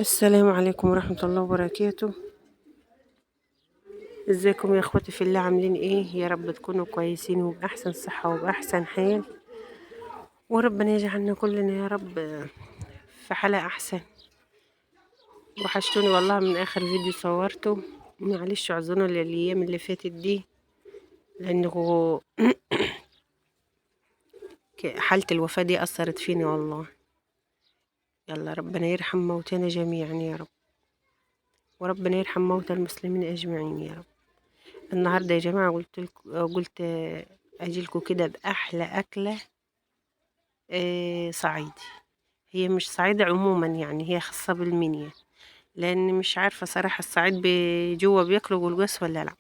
السلام عليكم ورحمة الله وبركاته. ازيكم يا اخواتي في الله؟ عاملين ايه؟ يا رب تكونوا كويسين وبأحسن صحة وبأحسن حال، وربنا يجعلنا كلنا يا رب في حالة أحسن. وحشتوني والله من آخر فيديو صورته. معلش اعذرونا للأيام اللي فاتت دي، لأنه حالة الوفاة دي أثرت فيني والله. يلا ربنا يرحم موتانا جميعا يا رب، وربنا يرحم موتى المسلمين أجمعين يا رب. النهارده يا جماعة قلت أجيلكوا كده بأحلى أكلة صعيدي. هي مش صعيدة عموما، يعني هي خاصة بالمنيا، لأن مش عارفة صراحة الصعيد جوا بياكلوا جلجاس ولا لأ.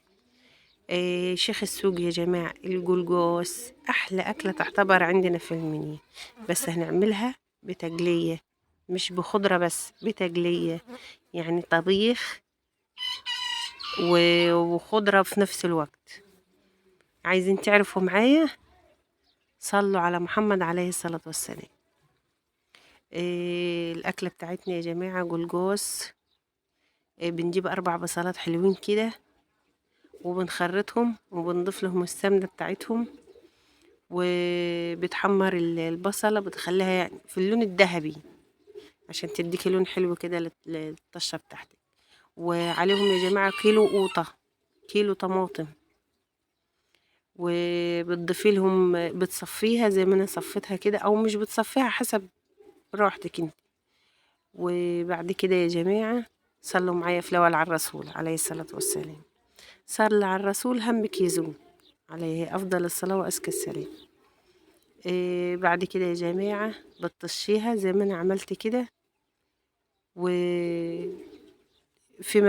شيخ السوق يا جماعة، الجلجاس أحلى أكلة تعتبر عندنا في المنيا، بس هنعملها بتقلية، مش بخضرة بس بتقلية، يعني طبيخ وخضرة في نفس الوقت. عايزين تعرفوا معايا؟ صلوا على محمد عليه الصلاة والسلام. الأكلة بتاعتنا يا جماعة جلجاس. بنجيب 4 بصلات حلوين كده، وبنخرطهم وبنضيف لهم السمنة بتاعتهم، وبتحمر البصلة، بتخليها يعني في اللون الذهبي عشان تديكي لون حلو كده للطشة بتاعتك. وعليهم يا جماعة كيلو قوطة، كيلو طماطم، وبتضيفي لهم، بتصفيها زي ما انا صفيتها كده، او مش بتصفيها حسب راحتك انت. وبعد كده يا جماعة صلوا معايا في الأول على الرسول عليه الصلاة والسلام. صلى على الرسول همك يزول، عليه أفضل الصلاة وأزكى السلام. بعد كده يا جماعة بتطشيها زي ما أنا عملت كده، وفيما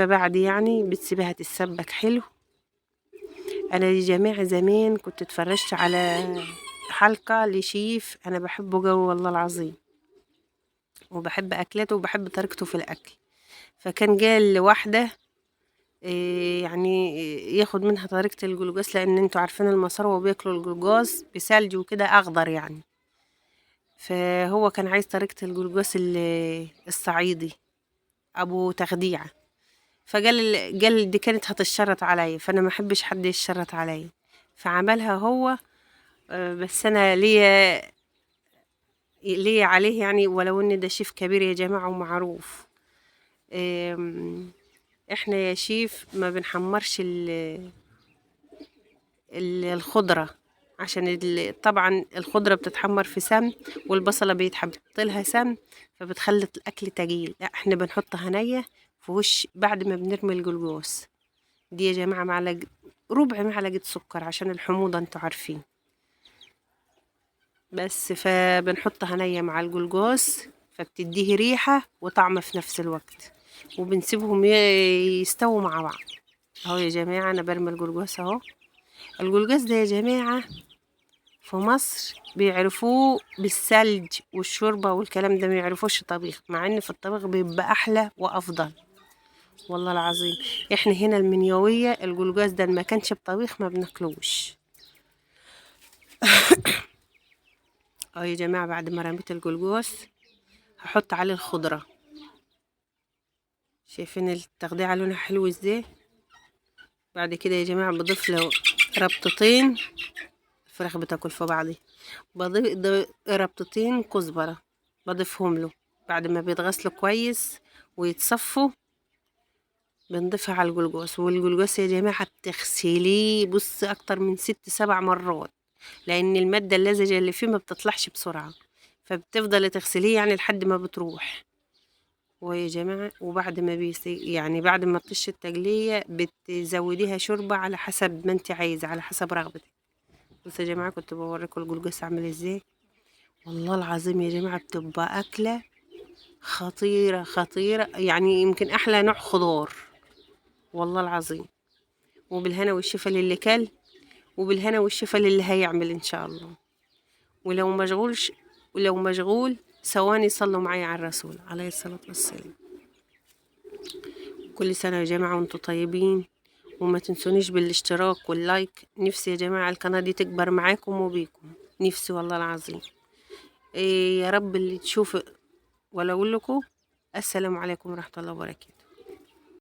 بعد يعني بتسيبها تتسبك حلو. أنا يا جماعة زمان كنت اتفرجت على حلقة لشيف أنا بحبه جو والله العظيم، وبحب أكلاته وبحب طريقته في الأكل. فكان قال لواحدة يعني ياخد منها طريقة الجلوجاس، لأن انتوا عارفين المصاروة بياكلوا الجلوجاس بثلج وكده أخضر يعني. فهو كان عايز طريقة الجلوجاس الصعيدي أبو تخديعة. قال دي كانت هتشرط عليا، فأنا ما أحبش حد يشرط عليا، فعملها هو. بس أنا ليا عليه يعني، ولو إن ده شيف كبير يا جماعة ومعروف. احنا يا شيف ما بنحمرش الخضرة، عشان طبعا الخضرة بتتحمر في سمن، والبصلة بيتحط لها سمن، فبتخلي الأكل تقيل. لا احنا بنحطها نية في وش بعد ما بنرمي الجلجوس. دي يا جماعة ربع معلقة سكر عشان الحموضة انتوا عارفين. بس فبنحطها نية مع الجلجوس، فبتديه ريحة وطعم في نفس الوقت، وبنسيبهم يستووا مع بعض. اهو يا جماعة انا برمي الجلجوس اهو. الجلجوس ده يا جماعة في مصر بيعرفوه بالثلج والشوربة والكلام ده، ما يعرفوش طبيخ، مع ان في الطبيخ بيبقى احلى وافضل والله العظيم. احنا هنا المنيوية الجلجاس ده ما كانش بطبيخ ما بناكلوش. اه يا جماعة بعد ما رميت الجلجاس هحط عليه الخضرة. شايفين التخديعة لونها حلو ازاي؟ بعد كده يا جماعة بضيف له ربطتين، الفراخ بتاكل في بعضي، بضيف ربطتين كزبرة بضيفهم له بعد ما بيتغسلوا كويس ويتصفوا. بنضيفها على الجلجوس، والجلجوس يا جماعة بتغسليه بص أكتر من 6 7 مرات، لأن المادة اللزجة اللي فيه ما بتطلعش بسرعة، فبتفضل تغسليه يعني لحد ما بتروح. ويا جماعة وبعد ما يعني بعد ما تطش التقلية بتزوديها شوربة على حسب ما انت عايزة، على حسب رغبتك. بص يا جماعة كنت بوريكم الجلجوس عامل ازاي. والله العظيم يا جماعة بتبقى أكلة خطيرة خطيرة، يعني يمكن أحلى نوع خضار والله العظيم. وبالهنا والشفا للي كل، وبالهنا والشفا للي هيعمل إن شاء الله. ولو مشغول ثواني صلوا معايا على الرسول عليه الصلاة والسلام. كل سنة يا جماعة وانتوا طيبين، وما تنسونيش بالاشتراك واللايك. نفسي يا جماعة القناة دي تكبر معاكم وبيكم، نفسي والله العظيم. إيه يا رب اللي تشوف. ولا أقول لكم السلام عليكم ورحمة الله وبركاته.